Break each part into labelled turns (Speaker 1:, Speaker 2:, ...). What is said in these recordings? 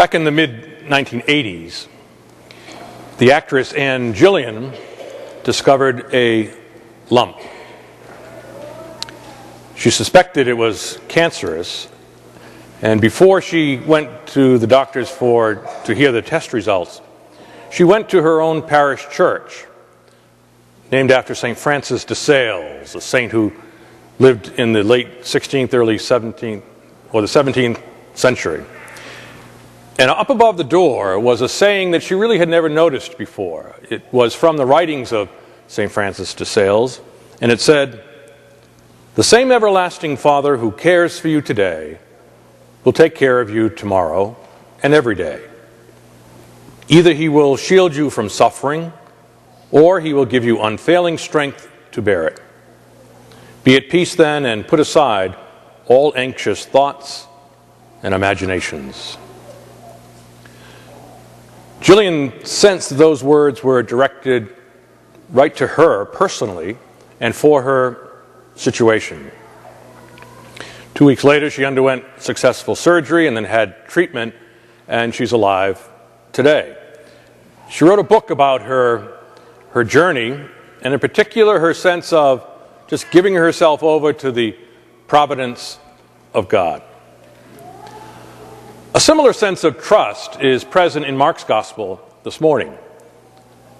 Speaker 1: Back in the mid-1980s, the actress Anne Gillian discovered a lump. She suspected it was cancerous, and before she went to the doctors to hear the test results, she went to her own parish church, named after St. Francis de Sales, a saint who lived in the late 16th, early 17th, or the 17th century. And up above the door was a saying that she really had never noticed before. It was from the writings of St. Francis de Sales, and it said, "The same everlasting Father who cares for you today will take care of you tomorrow and every day. Either he will shield you from suffering, or he will give you unfailing strength to bear it. Be at peace then, and put aside all anxious thoughts and imaginations." Gillian sensed that those words were directed right to her personally and for her situation. 2 weeks later, she underwent successful surgery and then had treatment, and she's alive today. She wrote a book about her journey, and in particular her sense of just giving herself over to the providence of God. A similar sense of trust is present in Mark's gospel this morning.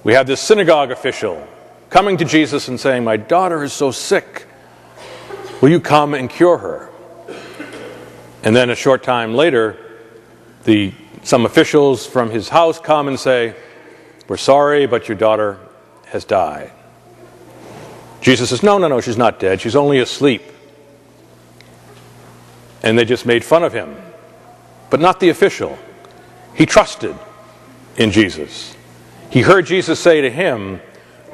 Speaker 1: We have this synagogue official coming to Jesus and saying, "My daughter is so sick. Will you come and cure her?" And then a short time later, some officials from his house come and say, "We're sorry, but your daughter has died." Jesus says, No, she's not dead. She's only asleep." And they just made fun of him. But not the official. He trusted in Jesus. He heard Jesus say to him,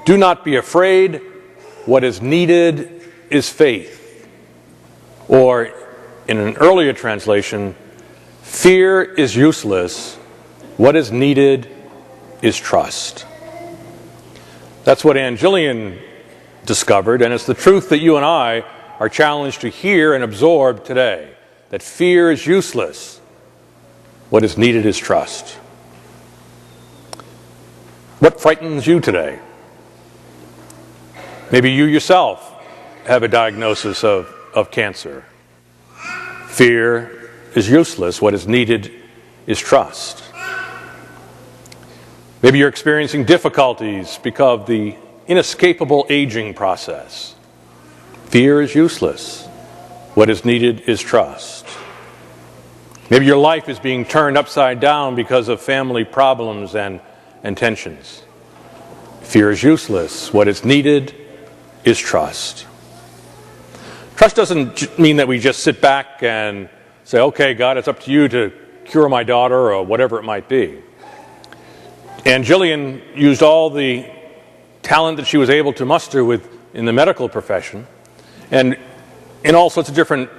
Speaker 1: "Do not be afraid. What is needed is faith." Or, in an earlier translation, "Fear is useless. What is needed is trust." That's what Anne Gillian discovered, and it's the truth that you and I are challenged to hear and absorb today, that fear is useless. What is needed is trust. What frightens you today? Maybe you yourself have a diagnosis of cancer. Fear is useless. What is needed is trust. Maybe you're experiencing difficulties because of the inescapable aging process. Fear is useless. What is needed is trust. Maybe your life is being turned upside down because of family problems and tensions. Fear is useless. What is needed is trust. Trust doesn't mean that we just sit back and say, "Okay, God, it's up to you to cure my daughter," or whatever it might be. And Gillian used all the talent that she was able to muster in the medical profession, and in all sorts of different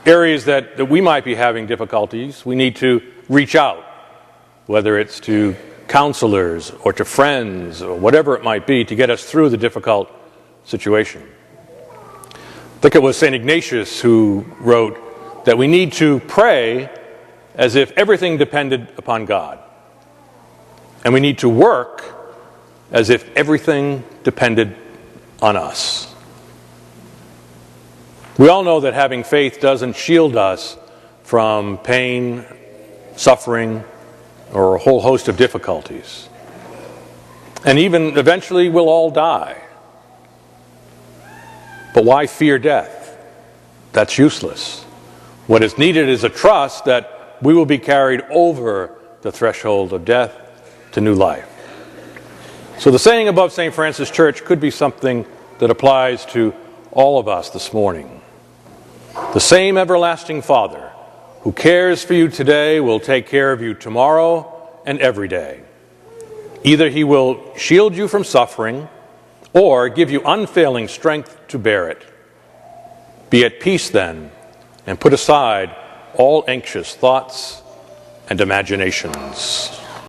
Speaker 1: areas that we might be having difficulties. We need to reach out, whether it's to counselors or to friends or whatever it might be, to get us through the difficult situation. I think it was St. Ignatius who wrote that we need to pray as if everything depended upon God. And we need to work as if everything depended on us. We all know that having faith doesn't shield us from pain, suffering, or a whole host of difficulties. And even eventually we'll all die. But why fear death? That's useless. What is needed is a trust that we will be carried over the threshold of death to new life. So the saying above St. Francis Church could be something that applies to all of us this morning. The same everlasting Father who cares for you today will take care of you tomorrow and every day. Either he will shield you from suffering or give you unfailing strength to bear it. Be at peace then, and put aside all anxious thoughts and imaginations.